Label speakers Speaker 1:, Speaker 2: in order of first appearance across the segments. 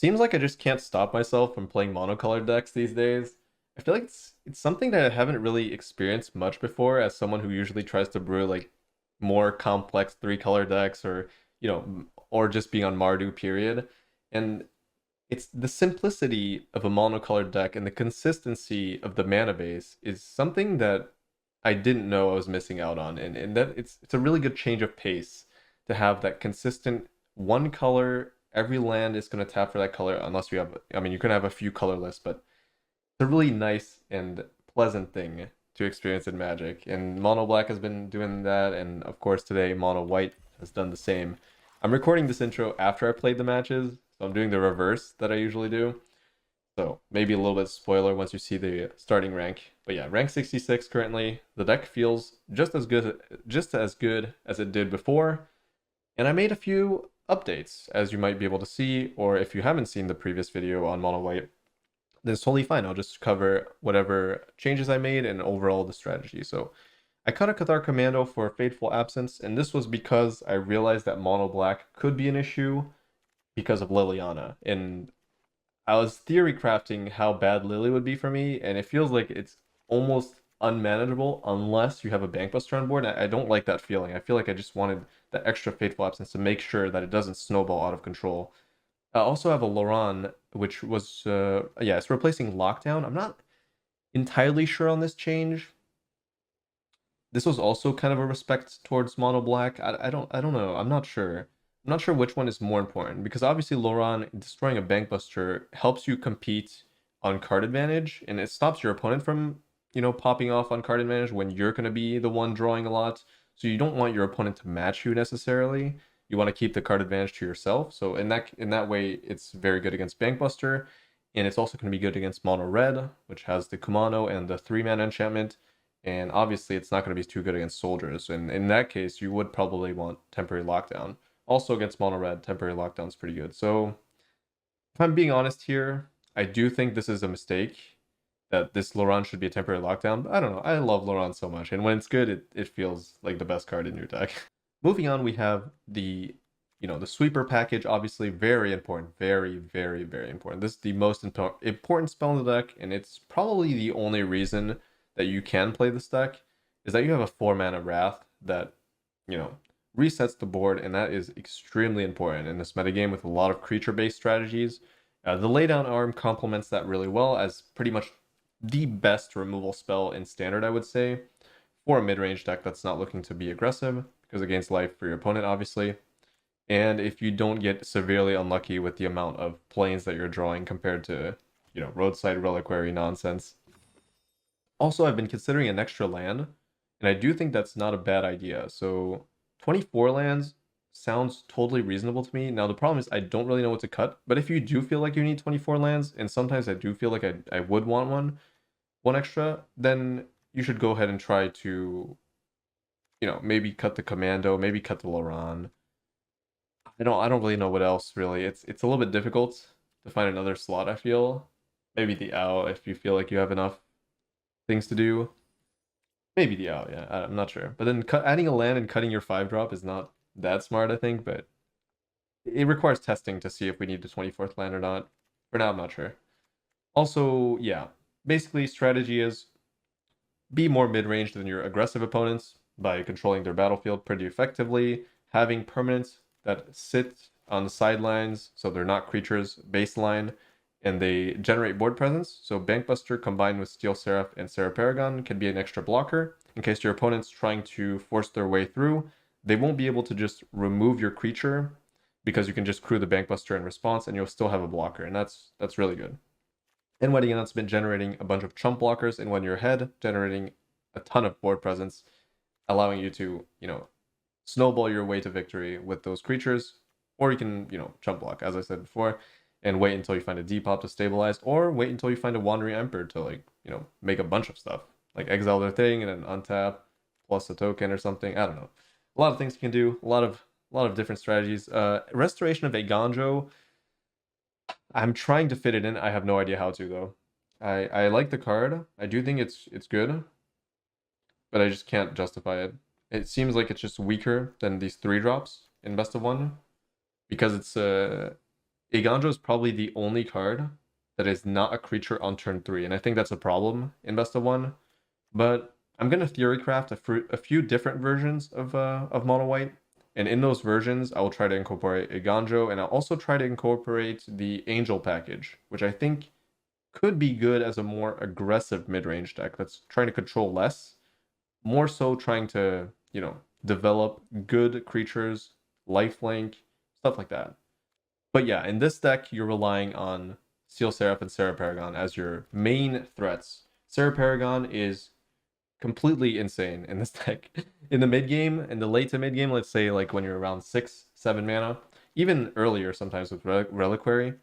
Speaker 1: Seems like I just can't stop myself from playing monocolored decks these days. I feel like it's something that I haven't really experienced much before as someone who usually tries to brew like more complex three-color decks or or just being on Mardu period. And it's the simplicity of a monocolored deck and the consistency of the mana base is something that I didn't know I was missing out on. And that it's a really good change of pace to have that consistent one color. Every land is going to tap for that color unless you have, I mean, you can have a few colorless, but it's a really nice and pleasant thing to experience in Magic. And Mono Black has been doing that, and of course today Mono White has done the same. I'm recording this intro after I played the matches, so I'm doing the reverse that I usually do. So maybe a little bit spoiler once you see the starting rank. But yeah, rank 66 currently. The deck feels just as good as it did before. And I made a few updates, as you might be able to see, or if you haven't seen the previous video on Mono White, then it's totally fine. I'll just cover whatever changes I made and overall the strategy. So I cut a Cathar Commando for Fateful Absence, and this was because I realized that Mono Black could be an issue because of Liliana. And I was theory crafting how bad Lily would be for me, and it feels like it's almost unmanageable unless you have a Bankbuster on board. I don't like that feeling. I feel like I just wanted that extra Fateful Absence to make sure that it doesn't snowball out of control. I also have a Loran, which was, yeah, it's replacing Lockdown. I'm not entirely sure on this change. This was also kind of a respect towards Mono Black. I don't know. I'm not sure. I'm not sure which one is more important because obviously Loran destroying a Bankbuster helps you compete on card advantage and it stops your opponent from, popping off on card advantage when you're going to be the one drawing a lot. So you don't want your opponent to match you necessarily. You want to keep the card advantage to yourself. So in that way, it's very good against Bankbuster, and it's also going to be good against Mono Red, which has the Kumano and the 3-mana enchantment. And obviously, it's not going to be too good against soldiers. And in that case, you would probably want Temporary Lockdown. Also against Mono Red, Temporary Lockdown is pretty good. So if I'm being honest here, I do think this is a mistake that this Loran should be a Temporary Lockdown. But I don't know. I love Loran so much. And when it's good, it feels like the best card in your deck. Moving on, we have the sweeper package, obviously very important, very, very, very important. This is the most important spell in the deck, and it's probably the only reason that you can play this deck is that you have a 4-mana Wrath that, resets the board, and that is extremely important in this metagame with a lot of creature-based strategies. The Laydown Arm complements that really well as pretty much the best removal spell in Standard, I would say, for a mid-range deck that's not looking to be aggressive, because it gains life for your opponent, obviously. And if you don't get severely unlucky with the amount of planes that you're drawing compared to, roadside reliquary nonsense. Also, I've been considering an extra land, and I do think that's not a bad idea. So 24 lands sounds totally reasonable to me. Now, the problem is I don't really know what to cut, but if you do feel like you need 24 lands, and sometimes I do feel like I would want one extra, then you should go ahead and try to, maybe cut the Commando, maybe cut the Loran. I don't really know what else really. It's a little bit difficult to find another slot, I feel. Maybe the owl if you feel like you have enough things to do. Maybe the owl, yeah. I'm not sure. But then adding a land and cutting your 5-drop is not that smart, I think, but it requires testing to see if we need the 24th land or not. For now, I'm not sure. Also, yeah. Basically, strategy is be more mid-range than your aggressive opponents by controlling their battlefield pretty effectively, having permanents that sit on the sidelines so they're not creatures baseline and they generate board presence. So Bankbuster combined with Steel Seraph and Serra Paragon can be an extra blocker in case your opponent's trying to force their way through. They won't be able to just remove your creature because you can just crew the Bankbuster in response and you'll still have a blocker, and that's really good. And Wedding Announcement been generating a bunch of chump blockers in when you're ahead, generating a ton of board presence, allowing you to, snowball your way to victory with those creatures. Or you can, chump block, as I said before, and wait until you find a Depop to stabilize, or wait until you find a Wandering Emperor to, like, make a bunch of stuff. Like exile their thing and then untap, plus a token or something. I don't know. A lot of things you can do, a lot of different strategies. Restoration of Eiganjo, I'm trying to fit it in. I have no idea how to though. I like the card. I do think it's good, but I just can't justify it. It seems like it's just weaker than these 3-drops in best of 1 because Eiganjo is probably the only card that is not a creature on turn 3, and I think that's a problem in best of 1. But I'm gonna theorycraft a few different versions of mono white, and in those versions, I will try to incorporate Eiganjo, and I'll also try to incorporate the Angel package, which I think could be good as a more aggressive mid-range deck that's trying to control less, more so trying to, develop good creatures, lifelink, stuff like that. But yeah, in this deck, you're relying on Steel Seraph and Serra Paragon as your main threats. Serra Paragon is completely insane in this deck. In the mid game, in the late to mid game, let's say like when you're around 6-7 mana, even earlier sometimes with Reliquary,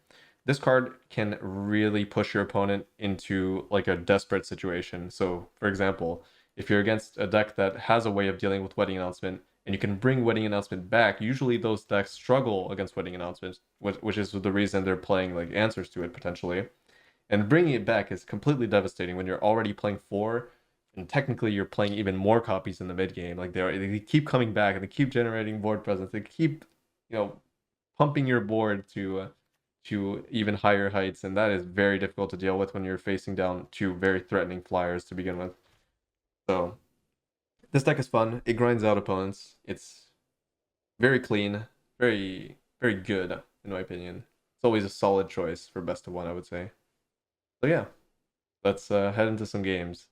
Speaker 1: this card can really push your opponent into like a desperate situation. So, for example, if you're against a deck that has a way of dealing with Wedding Announcement, and you can bring Wedding Announcement back, usually those decks struggle against Wedding Announcement, which is the reason they're playing like answers to it potentially. And bringing it back is completely devastating when you're already playing 4, and technically you're playing even more copies in the mid game. Like they keep coming back and they keep generating board presence. They keep, pumping your board to even higher heights, and that is very difficult to deal with when you're facing down 2 very threatening flyers to begin with. So this deck is fun. It grinds out opponents. It's very clean, very, very good, in my opinion. It's always a solid choice for best of 1, I would say. So yeah, let's head into some games.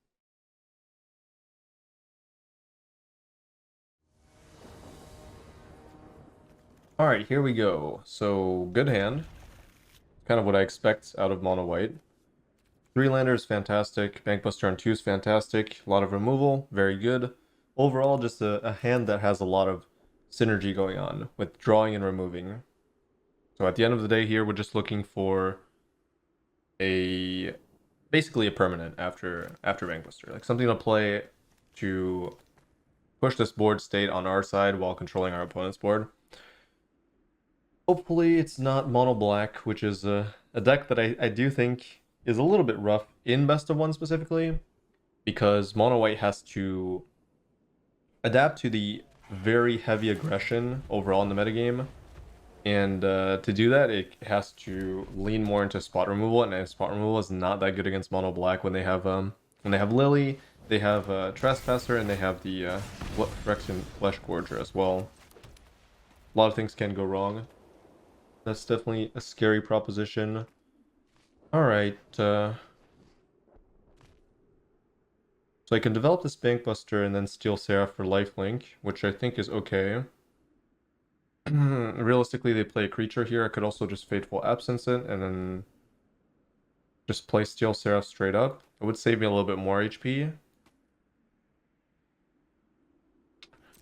Speaker 1: Alright, here we go. So, good hand. Kind of what I expect out of mono white. 3-lander is fantastic. Bankbuster on 2 is fantastic. A lot of removal, very good. Overall, just a hand that has a lot of synergy going on with drawing and removing. So at the end of the day here, we're just looking for basically a permanent after Bankbuster. Like something to play to push this board state on our side while controlling our opponent's board. Hopefully it's not mono black, which is a deck that I do think is a little bit rough in best of 1 specifically, because mono white has to adapt to the very heavy aggression overall in the metagame. And to do that, it has to lean more into spot removal, and spot removal is not that good against mono black when they have Lily, they have Trespasser, and they have the Phyrexian Flesh Gorger as well. A lot of things can go wrong. That's definitely a scary proposition. Alright, so I can develop this Bankbuster and then Steel Seraph for lifelink, which I think is okay. Realistically, they play a creature here. I could also just Fateful Absence it and then just play Steel Seraph straight up. It would save me a little bit more HP.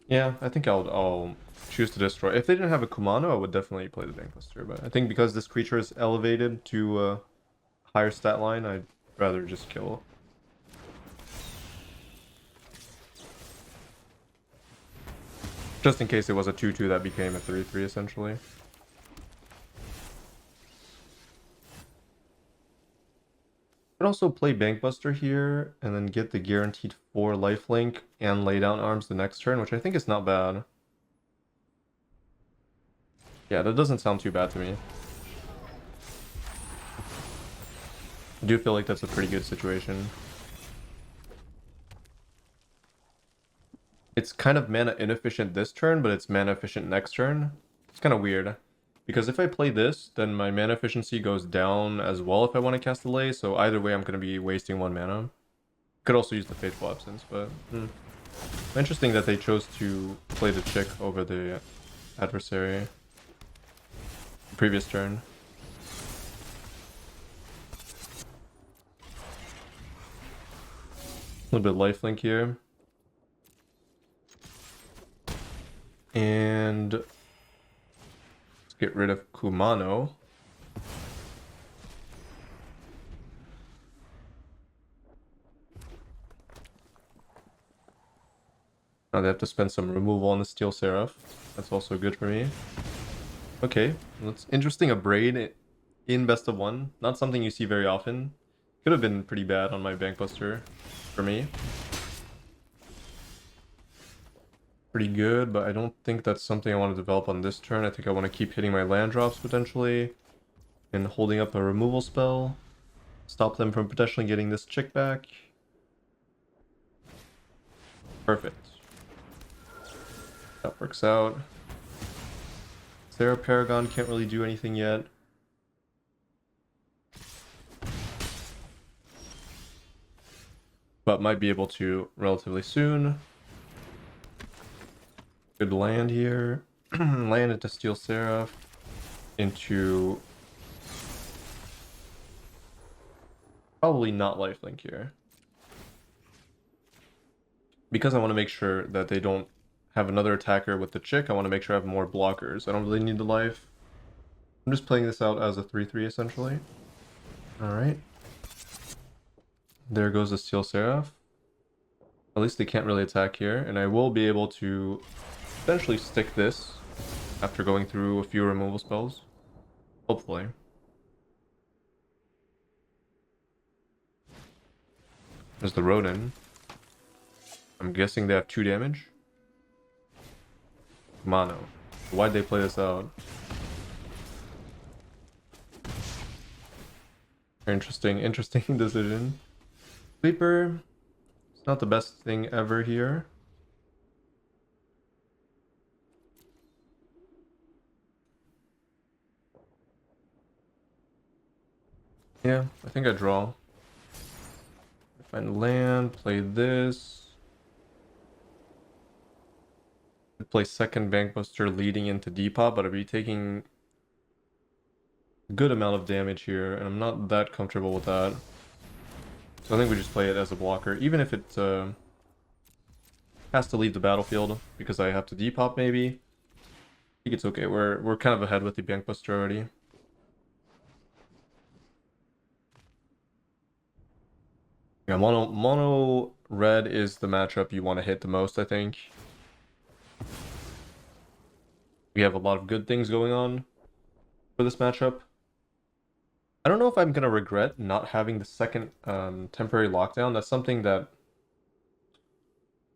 Speaker 1: Yeah, I think I'll choose to destroy. If they didn't have a Kumano, I would definitely play the Bankbuster, but I think because this creature is elevated to a higher stat line, I'd rather just kill. Just in case it was a 2-2 that became a 3-3 essentially. Could also play Bankbuster here and then get the guaranteed 4 lifelink and lay down arms the next turn, which I think is not bad. Yeah, that doesn't sound too bad to me. I do feel like that's a pretty good situation. It's kind of mana inefficient this turn, but it's mana efficient next turn. It's kind of weird. Because if I play this, then my mana efficiency goes down as well if I want to cast the Lay, so either way I'm going to be wasting 1 mana. Could also use the Fateful Absence, but... Interesting that they chose to play the Chick over the adversary. Previous turn. A little bit lifelink here. And let's get rid of Kumano. Now they have to spend some removal on the Steel Seraph. That's also good for me. Okay, that's interesting. A Braid in best of 1. Not something you see very often. Could have been pretty bad on my Bankbuster for me. Pretty good, but I don't think that's something I want to develop on this turn. I think I want to keep hitting my land drops potentially. and holding up a removal spell. Stop them from potentially getting this chick back. Perfect. That works out. Sarah Paragon can't really do anything yet. But might be able to relatively soon. Good land here. Land into Steel Seraph. Into... probably not lifelink here. Because I want to make sure that they don't have another attacker with the chick, I want to make sure I have more blockers. I don't really need the life. I'm just playing this out as a 3-3 essentially. Alright. There goes the Steel Seraph. At least they can't really attack here, and I will be able to eventually stick this after going through a few removal spells. Hopefully. There's the Rodin. I'm guessing they have 2 damage. Mono. Why'd they play this out? Interesting decision. Sleeper. It's not the best thing ever here. Yeah, I think I draw. Find land, play this. Play second Bankbuster leading into Depop, but I'd be taking a good amount of damage here, and I'm not that comfortable with that. So I think we just play it as a blocker, even if it has to leave the battlefield because I have to Depop maybe. I think it's okay. We're kind of ahead with the Bankbuster already. Yeah, mono red is the matchup you want to hit the most, I think. We have a lot of good things going on for this matchup. I don't know if I'm going to regret not having the second temporary lockdown. That's something that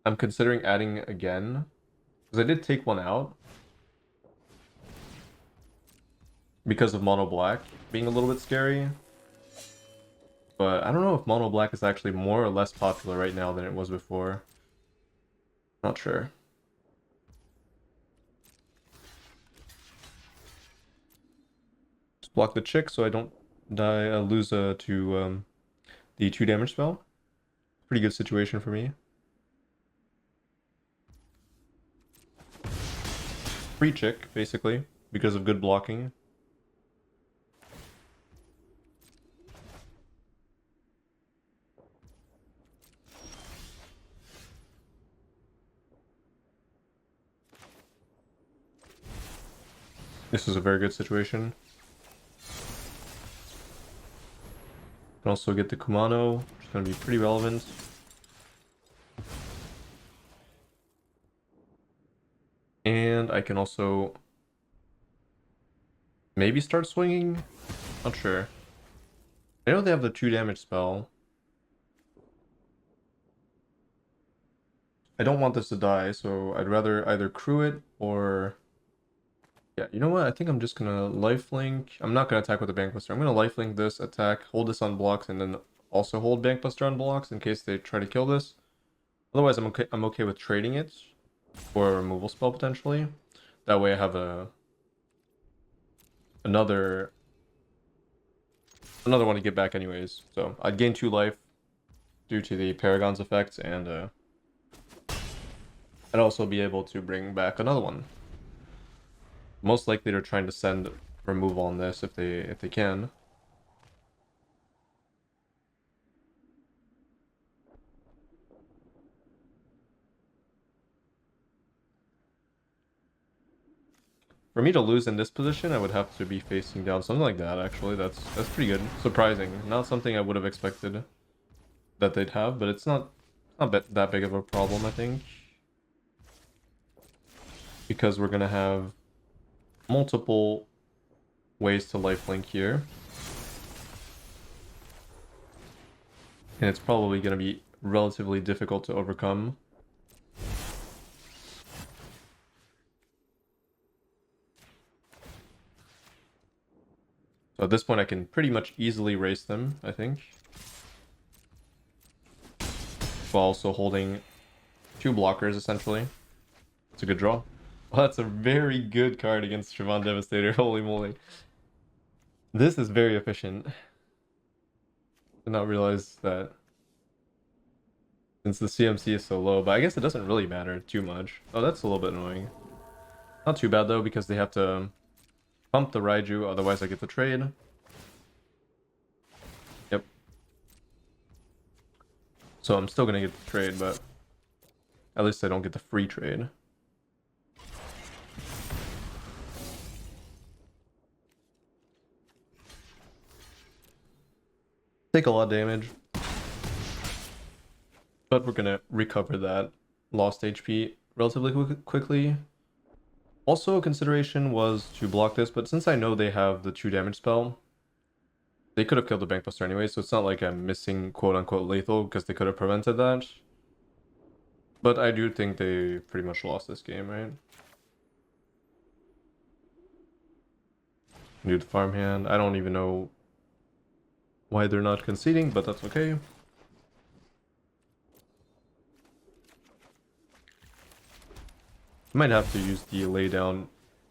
Speaker 1: I'm considering adding again. Because I did take one out. Because of mono black being a little bit scary. But I don't know if mono black is actually more or less popular right now than it was before. Not sure. Just block the chick so I don't die, lose to the 2 damage spell. Pretty good situation for me. Free chick, basically, because of good blocking. This is a very good situation. Can also get the Kumano, which is going to be pretty relevant. And I can also maybe start swinging? Not sure. I know they have the 2 damage spell. I don't want this to die, so I'd rather either crew it or... yeah, you know what? I think I'm just gonna lifelink. I'm not gonna attack with the Bankbuster. I'm gonna lifelink this, attack, hold this on blocks, and then also hold Bankbuster on blocks in case they try to kill this. Otherwise, I'm okay with trading it for a removal spell potentially. That way I have another one to get back anyways. So I'd gain 2 life due to the Paragon's effect, and I'd also be able to bring back another one. Most likely they're trying to send removal on this if they can. For me to lose in this position, I would have to be facing down something like that, actually. That's pretty good. Surprising. Not something I would have expected that they'd have, but it's not that big of a problem, I think. Because we're going to have multiple ways to lifelink here. And it's probably going to be relatively difficult to overcome. So So at this point I can pretty much easily race them, I think. While also holding 2 blockers, essentially. It's a good draw. Well, that's a very good card against Siobhan Devastator, holy moly. This is very efficient. Did not realize that since the CMC is so low, but I guess it doesn't really matter too much. Oh, that's a little bit annoying. Not too bad though, because they have to pump the Raiju, otherwise I get the trade. Yep. So I'm still gonna get the trade, but at least I don't get the free trade. Take a lot of damage, but we're gonna recover that lost HP relatively quickly. Also, a consideration was to block this, but since I know they have the 2 damage spell, they could have killed the Bankbuster anyway, so it's not like I'm missing quote-unquote lethal, because they could have prevented that. But I do think they pretty much lost this game, right? New to farmhand. I don't even know why they're not conceding, but that's okay. I might have to use the laydown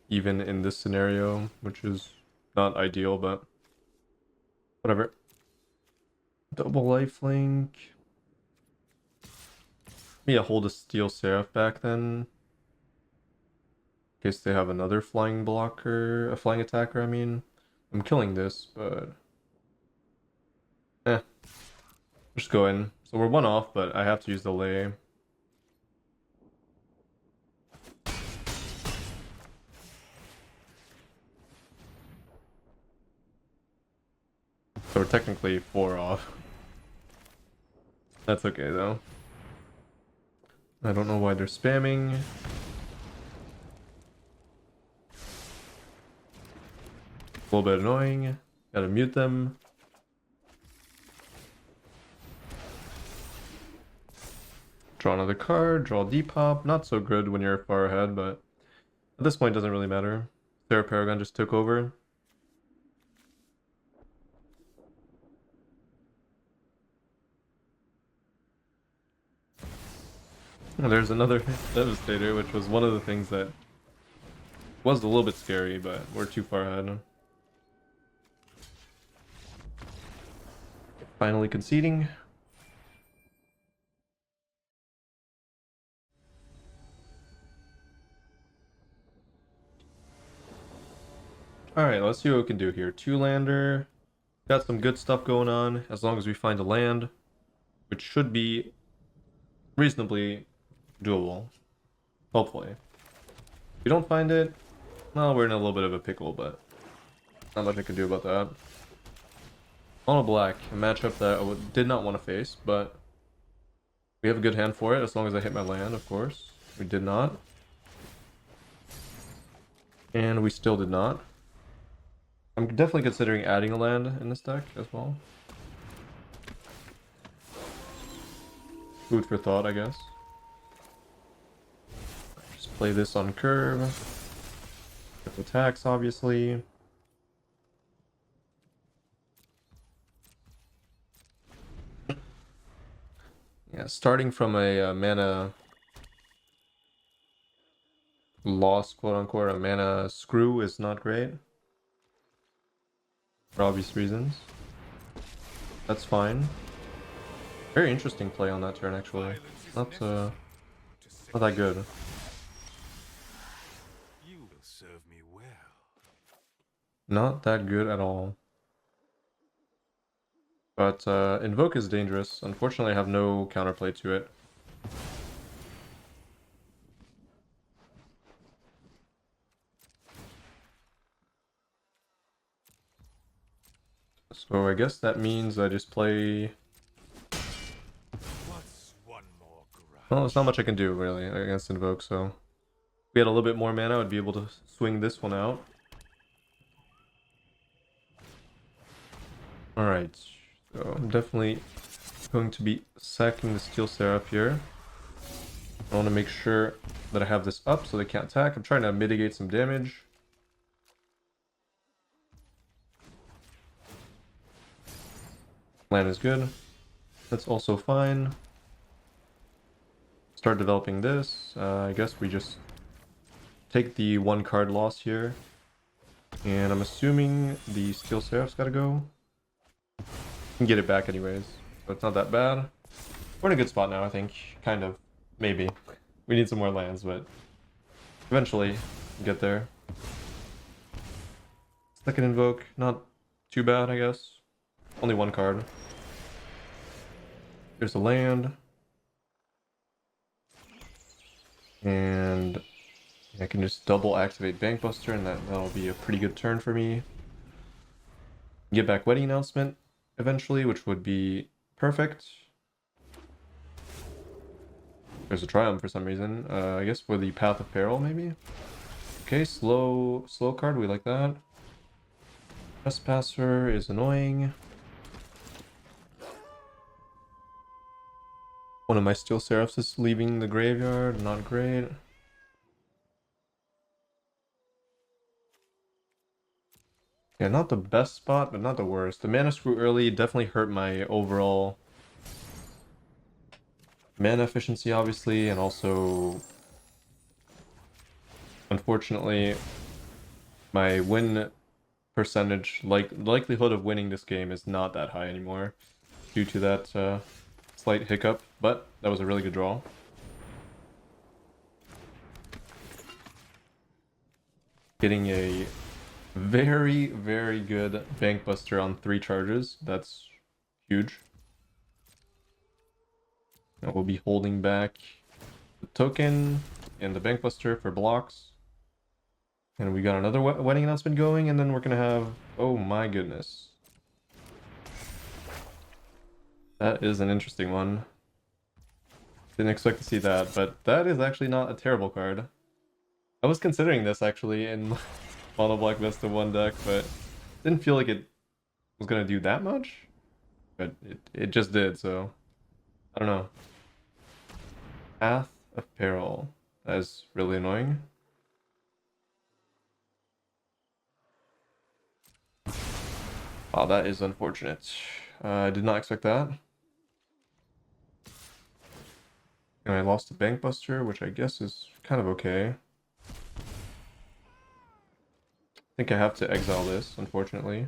Speaker 1: even in this scenario, which is not ideal, but whatever. Double lifelink. Maybe I'll hold a Steel Seraph back then. In case they have another flying blocker, a flying attacker, I mean. I'm killing this, but... just go in. So we're 1 off, but I have to use the lay. So we're technically 4 off. That's okay though. I don't know why they're spamming. A little bit annoying. Gotta mute them. Draw another card, draw Depop. Not so good when you're far ahead, but at this point it doesn't really matter. Sarah Paragon just took over. And there's another Devastator, which was one of the things that was a little bit scary, but we're too far ahead. Finally conceding. Alright, let's see what we can do here. 2-lander. Got some good stuff going on, as long as we find a land, which should be reasonably doable. Hopefully. If we don't find it, well, we're in a little bit of a pickle, but not much I can do about that. Mono black, a matchup that I did not want to face, but we have a good hand for it, as long as I hit my land, of course. We did not. And we still did not. I'm definitely considering adding a land in this deck as well. Food for thought, I guess. Just play this on curve. With attacks, obviously. Yeah, starting from a mana loss, quote unquote, a mana screw is not great. For obvious reasons. That's fine. Very interesting play on that turn, actually. Not that good. Not that good at all. But Invoke is dangerous. Unfortunately, I have no counterplay to it. So I guess that means I just play... Well, there's not much I can do, really, against Invoke, so... If we had a little bit more mana, I'd be able to swing this one out. Alright, so I'm definitely going to be sacking the Steel Seraph here. I want to make sure that I have this up so they can't attack. I'm trying to mitigate some damage. Land is good. That's also fine. Start developing this. I guess we just take the 1 card loss here. And I'm assuming the Steel Seraph's gotta go. Can get it back anyways, so it's not that bad. We're in a good spot now, I think. Kind of. Maybe. We need some more lands, but eventually we'll get there. Second invoke, not too bad, I guess. Only 1 card. Here's the land. And I can just double activate Bankbuster, and that'll be a pretty good turn for me. Get back Wedding Announcement eventually, which would be perfect. There's a Triumph for some reason. I guess for the Path of Peril, maybe? Okay, slow card, we like that. Trespasser is annoying. One of my Steel Seraphs is leaving the graveyard, not great. Yeah, not the best spot, but not the worst. The mana screw early definitely hurt my overall mana efficiency, obviously, and also, unfortunately, my win percentage, like likelihood of winning this game, is not that high anymore due to that slight hiccup, but that was a really good draw. Getting a very, very good Bankbuster on 3 charges. That's huge. And we'll be holding back the token and the Bankbuster for blocks. And we got another Wedding Announcement going, and then we're gonna have... Oh my goodness. That is an interesting one. Didn't expect to see that, but that is actually not a terrible card. I was considering this actually in Mono Black Vesta 1 deck, but didn't feel like it was gonna do that much. But it just did, so I don't know. Path of Peril. That is really annoying. Wow, that is unfortunate. I did not expect that. And I lost a Bankbuster, which I guess is kind of okay. I think I have to exile this, unfortunately.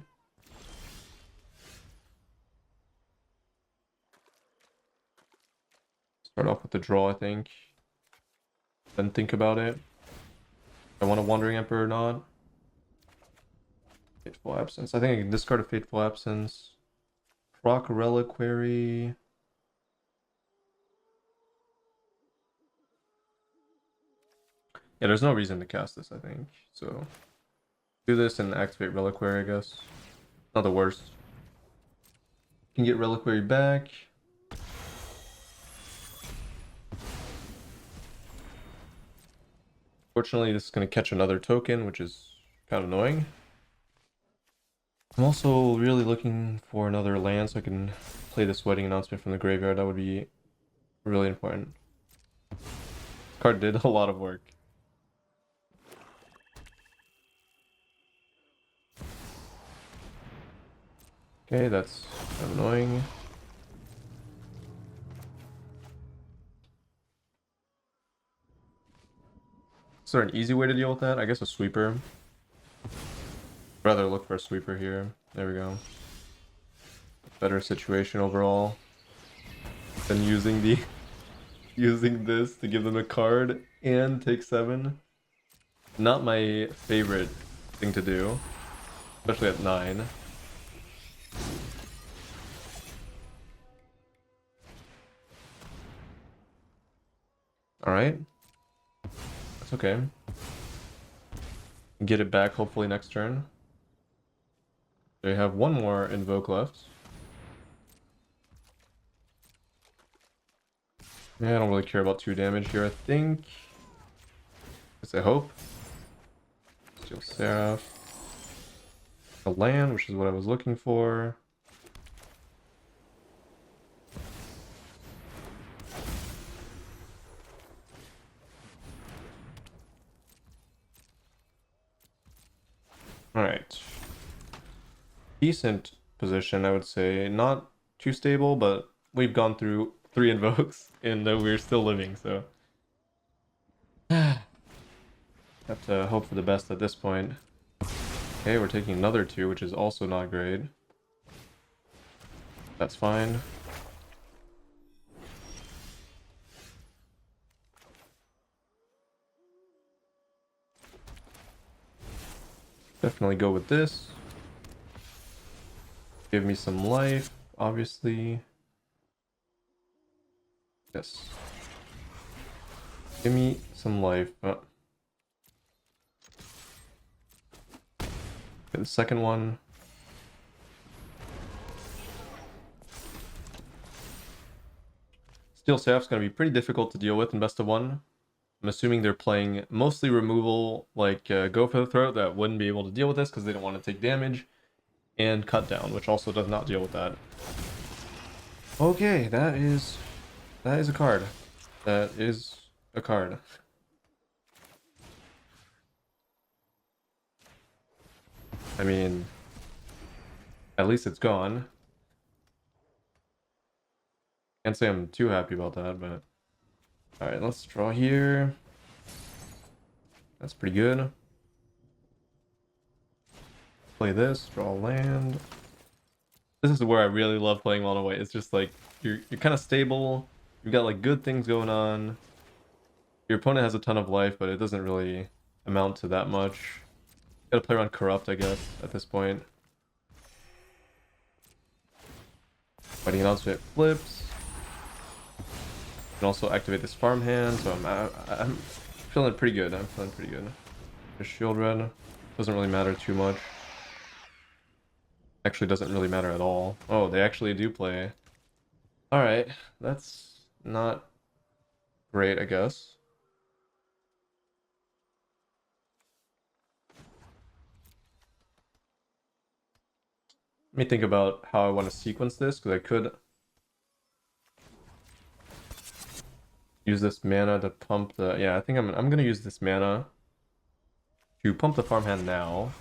Speaker 1: Start off with the draw, I think. Then think about it. I want a Wandering Emperor or not. Fateful Absence. I think I can discard a Fateful Absence. Proc Reliquary. Yeah, there's no reason to cast this, I think. So, do this and activate Reliquary, I guess. Not the worst. Can get Reliquary back. Fortunately, this is going to catch another token, which is kind of annoying. I'm also really looking for another land so I can play this Wedding Announcement from the graveyard. That would be really important. This card did a lot of work. Okay, that's kind of annoying. Is there an easy way to deal with that? I guess a sweeper. Rather look for a sweeper here. There we go. Better situation overall than using the using this to give them a card and take 7. Not my favorite thing to do, especially at 9. All right, that's okay. Get it back hopefully next turn. They have 1 more invoke left. Yeah, I don't really care about 2 damage here, I think. Guess I hope. Steel Seraph. A land, which is what I was looking for. Alright. Decent position, I would say. Not too stable, but we've gone through 3 invokes and we're still living, so have to hope for the best at this point. Okay, we're taking another 2, which is also not great. That's fine. Definitely go with this. Give me some life, obviously. Yes. Give me some life. Okay, the second one. Steel Staff's going to be pretty difficult to deal with in best of 1. I'm assuming they're playing mostly removal, like Go for the Throat, that wouldn't be able to deal with this because they don't want to take damage, and Cut Down, which also does not deal with that. Okay, that is a card. That is a card. I mean, at least it's gone. Can't say I'm too happy about that, but alright, let's draw here. That's pretty good. Play this, draw land. This is where I really love playing mono white. It's just like you're kind of stable. You've got like good things going on. Your opponent has a ton of life, but it doesn't really amount to that much. Gotta play around Corrupt, I guess, at this point. Fighting announcement flips. You can also activate this farm hand, so I'm feeling pretty good. I'm feeling pretty good. Just shield red. Doesn't really matter too much. Actually doesn't really matter at all. Oh, they actually do play. Alright, that's not great, I guess. Let me think about how I want to sequence this, because I could use this mana to pump the... Yeah, I think I'm gonna use this mana to pump the farmhand now.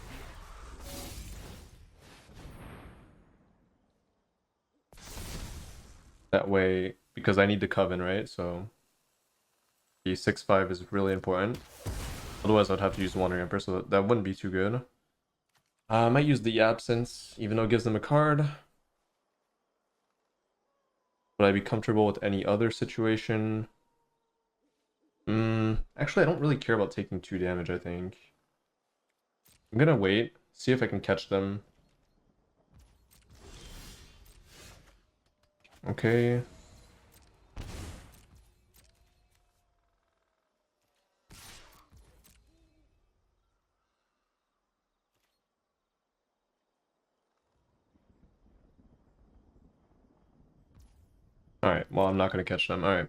Speaker 1: That way, because I need the Coven, right? So the 6/5 is really important. Otherwise, I'd have to use Wandering Emperor, so that wouldn't be too good. I might use the Absence, even though it gives them a card. Would I be comfortable with any other situation? Actually, I don't really care about taking 2 damage, I think. I'm gonna wait, see if I can catch them. Okay. Alright, well, I'm not gonna catch them. Alright.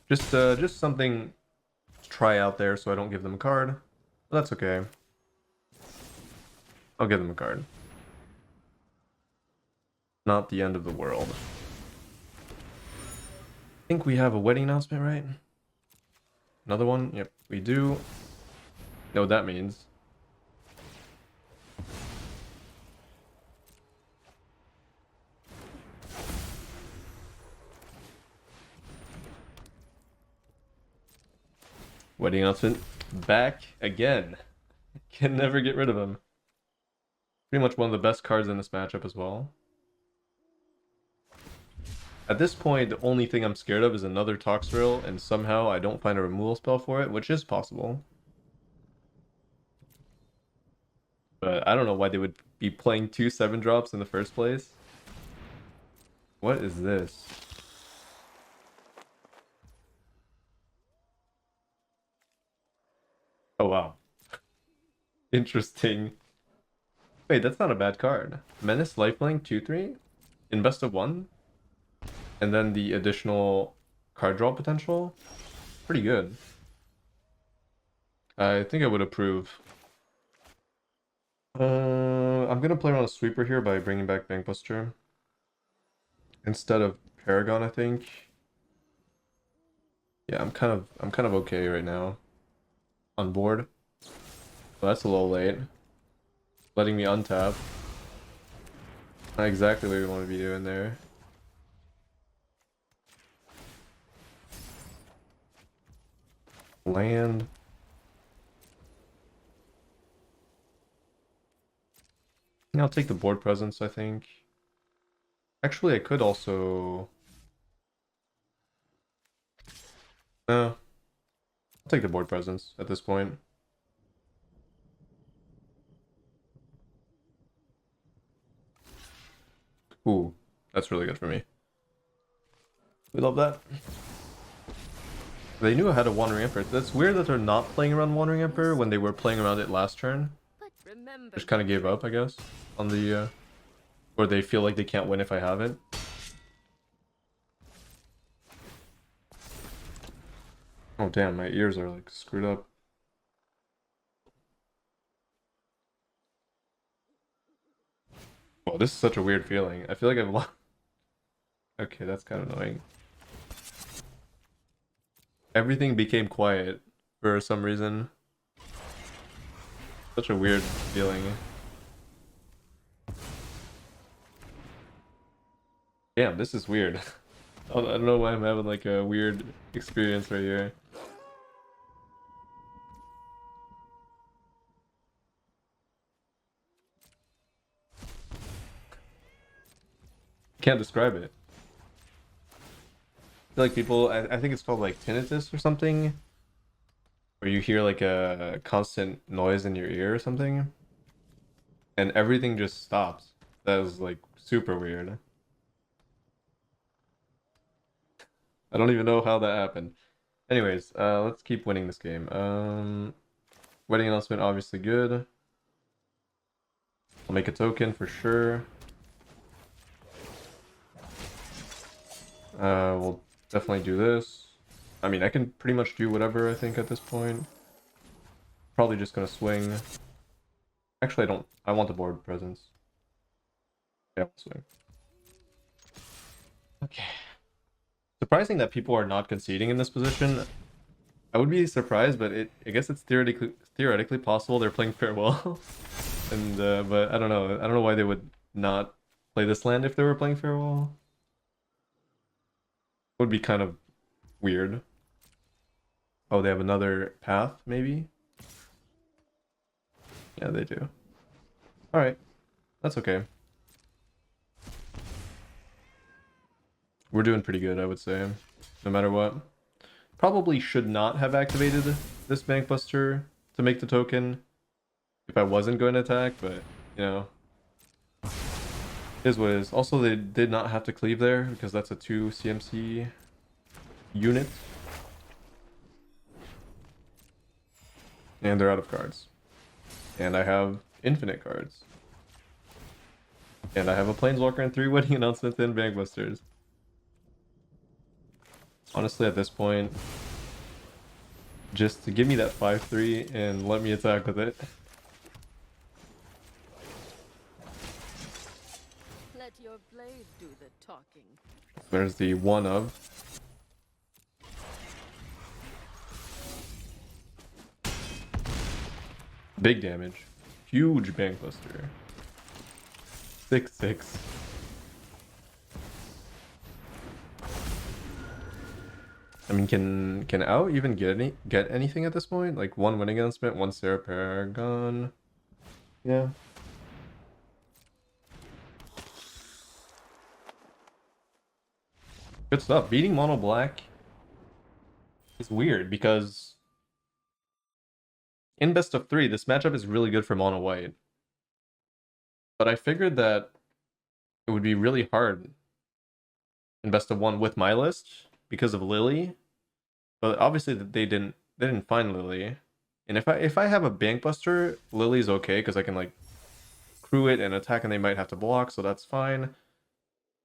Speaker 1: Just something to try out there so I don't give them a card. But that's okay. I'll give them a card. Not the end of the world. I think we have a wedding announcement, right? Another one? Yep, we do. Know what that means. Wedding announcement back again. Can never get rid of him. Pretty much one of the best cards in this matchup as well. At this point, the only thing I'm scared of is another Toxrill, and somehow I don't find a removal spell for it, which is possible. But I don't know why they would be playing 2 7-drops in the first place. What is this? Oh wow. Interesting. Wait, that's not a bad card. Menace Lifelink 2/3 in best of 1? And then the additional card draw potential? Pretty good. I think I would approve. I'm gonna play around a sweeper here by bringing back Bankbuster instead of Paragon, I think. Yeah, I'm kind of okay right now. On board. Well, that's a little late. Letting me untap. Not exactly what we want to be doing there. Land. Yeah, I'll take the board presence, I think. Actually, I could also... No, I'll take the board presence at this point. Ooh, that's really good for me. We love that. They knew I had a Wandering Emperor. That's weird that they're not playing around Wandering Emperor when they were playing around it last turn. Just kind of gave up, I guess, on the... or they feel like they can't win if I have it. Oh damn, my ears are like screwed up. Well, this is such a weird feeling. I feel like I've lost... Okay, that's kind of annoying. Everything became quiet for some reason. Such a weird feeling. Damn, this is weird. I don't know why I'm having like a weird experience right here. Can't describe it. I feel like people, I think it's called like tinnitus or something, where you hear like a constant noise in your ear or something, and everything just stops. That was like super weird. I don't even know how that happened. Anyways, let's keep winning this game. Wedding announcement, obviously good. I'll make a token for sure. We'll definitely do this. I mean, I can pretty much do whatever I think at this point. Probably just gonna swing. Actually, I don't. I want the board presence. Yeah, I'll swing. Okay. Surprising that people are not conceding in this position. I would be surprised, but I guess it's theoretically possible they're playing farewell. And but I don't know. I don't know why they would not play this land if they were playing farewell. Would be kind of weird. Oh, they have another path, maybe? Yeah, they do. Alright. That's okay. We're doing pretty good, I would say. No matter what. Probably should not have activated this Bankbuster to make the token if I wasn't going to attack, but, you know. It is what it is. Also, they did not have to cleave there because that's a 2 CMC unit. And they're out of cards. And I have infinite cards. And I have a Planeswalker and 3 wedding announcements and Bankbusters. Honestly, at this point, just to give me that 5/3 and let me attack with it.
Speaker 2: Let your blade do the talking.
Speaker 1: There's the one of. Big damage. Huge Bankbuster. 6/6. I mean, can Ao even get anything at this point? Like one winning announcement, one Sarah Paragon. Yeah. Good stuff. Beating mono black is weird because in best of 3, this matchup is really good for mono white. But I figured that it would be really hard in best of 1 with my list because of Lily. But obviously they didn't find Lily. And if I have a Bankbuster, Lily's okay because I can like crew it and attack and they might have to block, so that's fine.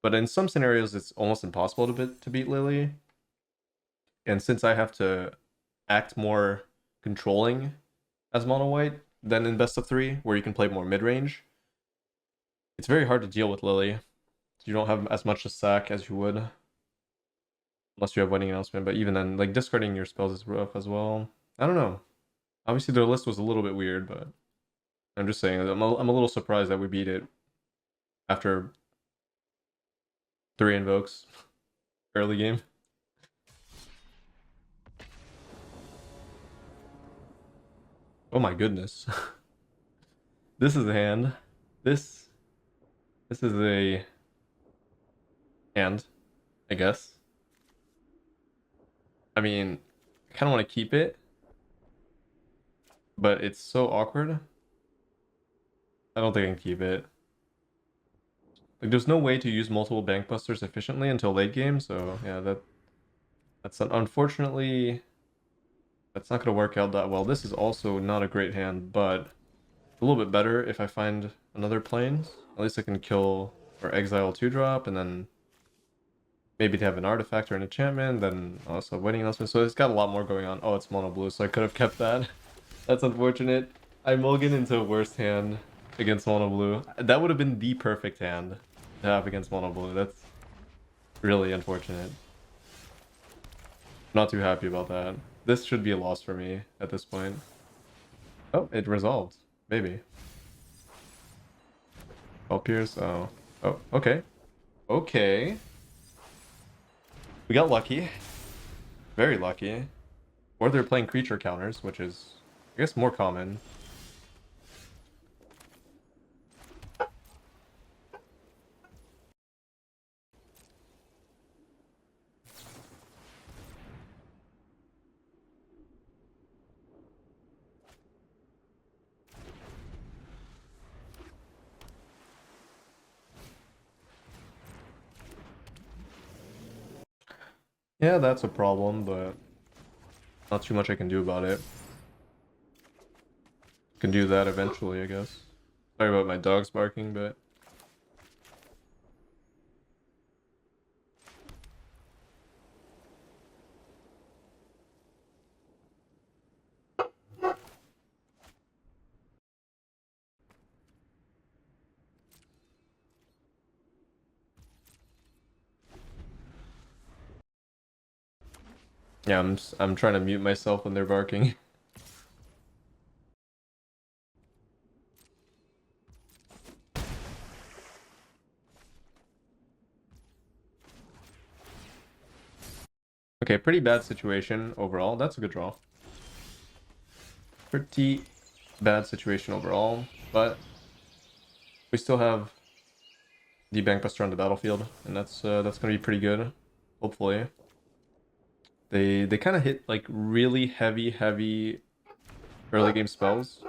Speaker 1: But in some scenarios it's almost impossible to beat Lily. And since I have to act more controlling as mono white than in best of 3, where you can play more mid-range, it's very hard to deal with Lily. You don't have as much to sack as you would. Unless you have wedding announcement, but even then, like, discarding your spells is rough as well. I don't know. Obviously, their list was a little bit weird, but I'm just saying, I'm a little surprised that we beat it after 3 invokes early game. Oh my goodness. This is a hand. This this is a hand, I guess. I mean, I kind of want to keep it, but it's so awkward. I don't think I can keep it. Like, there's no way to use multiple bank busters efficiently until late game, so yeah, unfortunately that's not gonna work out that well. This is also not a great hand, but a little bit better if I find another planes. At least I can kill or exile 2-drop, and then maybe to have an artifact or an enchantment, then also winning announcement. So it's got a lot more going on. Oh, it's mono blue, so I could have kept that. That's unfortunate. I mulligan into a worst hand against mono blue. That would have been the perfect hand to have against mono blue. That's really unfortunate. Not too happy about that. This should be a loss for me at this point. Oh, it resolved. Maybe. Oh, Pierce. Oh. Oh, okay. Okay. We got lucky. Very lucky. Or they're playing creature counters, which is, I guess, more common. Yeah, that's a problem, but not too much I can do about it. Can do that eventually, I guess. Sorry about my dogs barking, but yeah, I'm trying to mute myself when they're barking. Okay, pretty bad situation overall. That's a good draw. Pretty bad situation overall, but we still have the Bankbuster on the battlefield, and that's gonna be pretty good. Hopefully, they kind of hit like really heavy early game spells.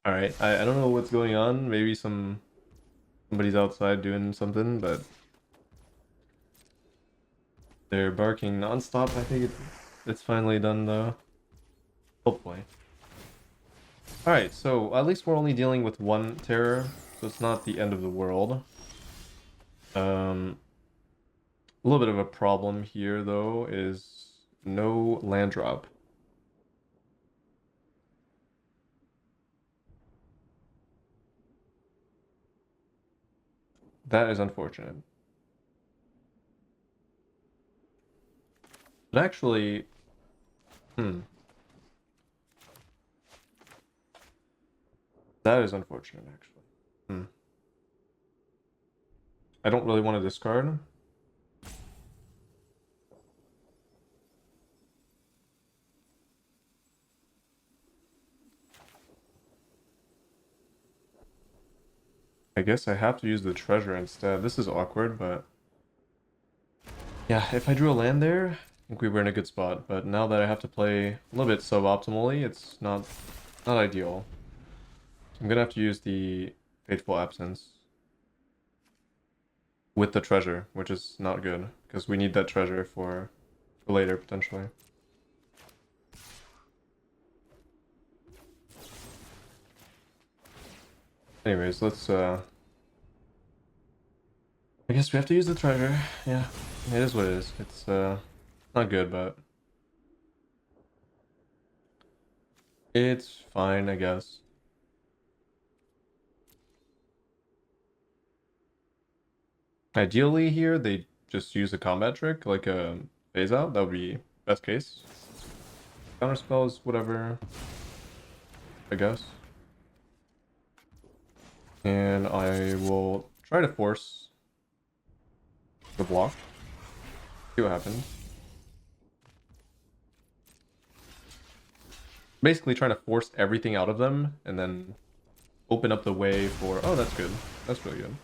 Speaker 1: All right, I don't know what's going on. Maybe somebody's outside doing something, but they're barking nonstop. I think it's finally done though. Hopefully. All right, so at least we're only dealing with one terror, so it's not the end of the world. A little bit of a problem here though is no land drop. That is unfortunate. But actually, that is unfortunate actually. I don't really want to discard. I guess I have to use the treasure instead. This is awkward, but yeah, if I drew a land there, I think we were in a good spot. But now that I have to play a little bit suboptimally, it's not ideal. I'm gonna have to use the Fateful Absence with the treasure, which is not good because we need that treasure for later potentially. Anyways, let's I guess we have to use the treasure. Yeah, it is what it is. It's not good, but it's fine, I guess. Ideally here, they just use a combat trick, like a phase out. That would be best case. Counter spells, whatever, I guess. And I will try to force the block. See what happens. Basically trying to force everything out of them and then open up the way for... Oh, that's good. That's really good.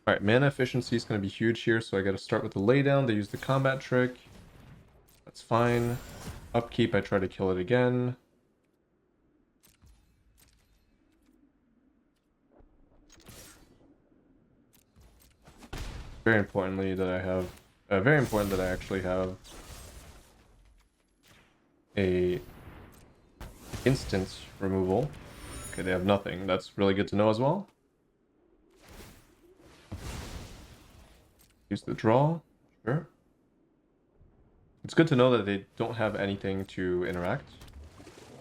Speaker 1: Alright, mana efficiency is going to be huge here, so I got to start with the laydown. They use the combat trick. That's fine. Upkeep, I try to kill it again. Very importantly that I have... very important that I actually have a instant removal. Okay, they have nothing. That's really good to know as well. Use the draw. Sure. It's good to know that they don't have anything to interact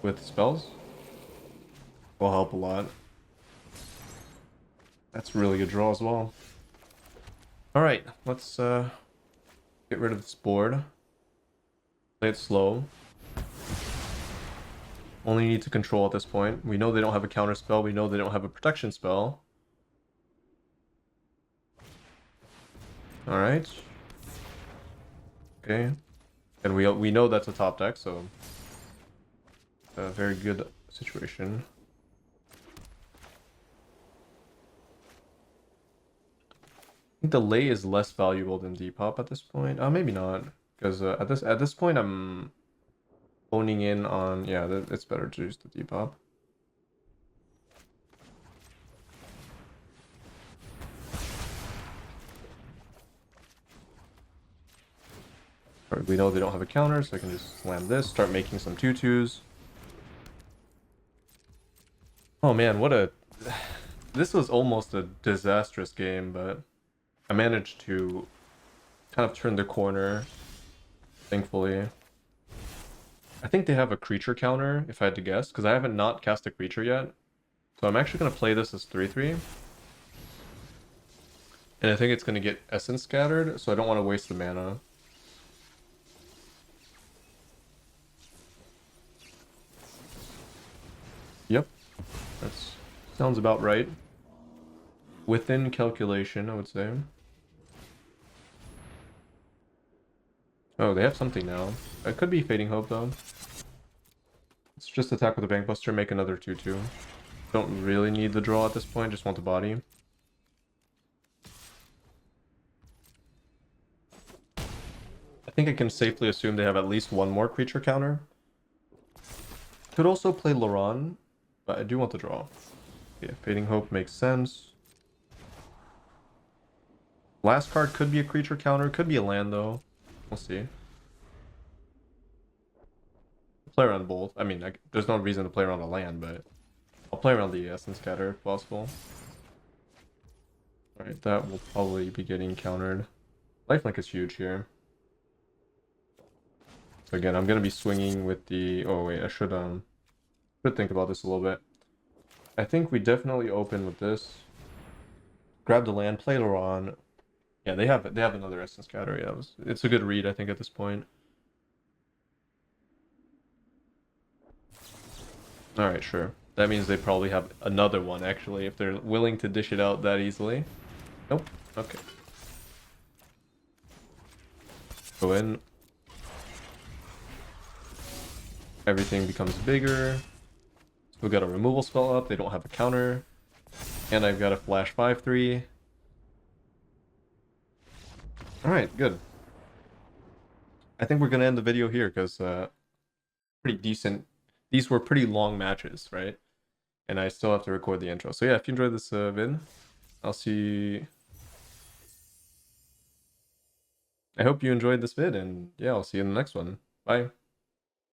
Speaker 1: with spells. Will help a lot. That's a really good draw as well. Alright, let's get rid of this board. Play it slow. Only need to control at this point. We know they don't have a counter spell. We know they don't have a protection spell. Alright. Okay. And we know that's a top deck, so a very good situation. I think the lay is less valuable than Depop at this point. Maybe not, because at this point I'm honing in on, yeah, it's better to use the Depop. Right, we know they don't have a counter, so I can just slam this, start making some 2/2s. Oh man, what a... This was almost a disastrous game, but I managed to kind of turn the corner, thankfully. I think they have a creature counter, if I had to guess, because I haven't not cast a creature yet. So I'm actually going to play this as 3/3. And I think it's going to get Essence scattered, so I don't want to waste the mana. Yep, that sounds about right. Within calculation, I would say. Oh, they have something now. It could be Fading Hope, though. Let's just attack with a Bankbuster, make another 2/2. Don't really need the draw at this point, just want the body. I think I can safely assume they have at least one more creature counter. Could also play Laron, but I do want the draw. Yeah, Fading Hope makes sense. Last card could be a creature counter, could be a land though. We'll see. Play around both. I mean, there's no reason to play around a land, but I'll play around the Essence Scatter if possible. Alright, that will probably be getting countered. Lifelink is huge here. So again, I'm gonna be swinging with the... Oh wait, I should think about this a little bit. I think we definitely open with this. Grab the land, play Laron. Yeah, they have another Essence Scatter. Yeah, it's a good read, I think, at this point. Alright, sure. That means they probably have another one, actually, if they're willing to dish it out that easily. Nope. Okay. Go in. Everything becomes bigger. We've got a removal spell up. They don't have a counter. And I've got a flash 5/3. Alright, good. I think we're going to end the video here because pretty decent. These were pretty long matches, right? And I still have to record the intro. So yeah, if you enjoyed this vid, I'll see I hope you enjoyed this vid, and yeah, I'll see you in the next one. Bye.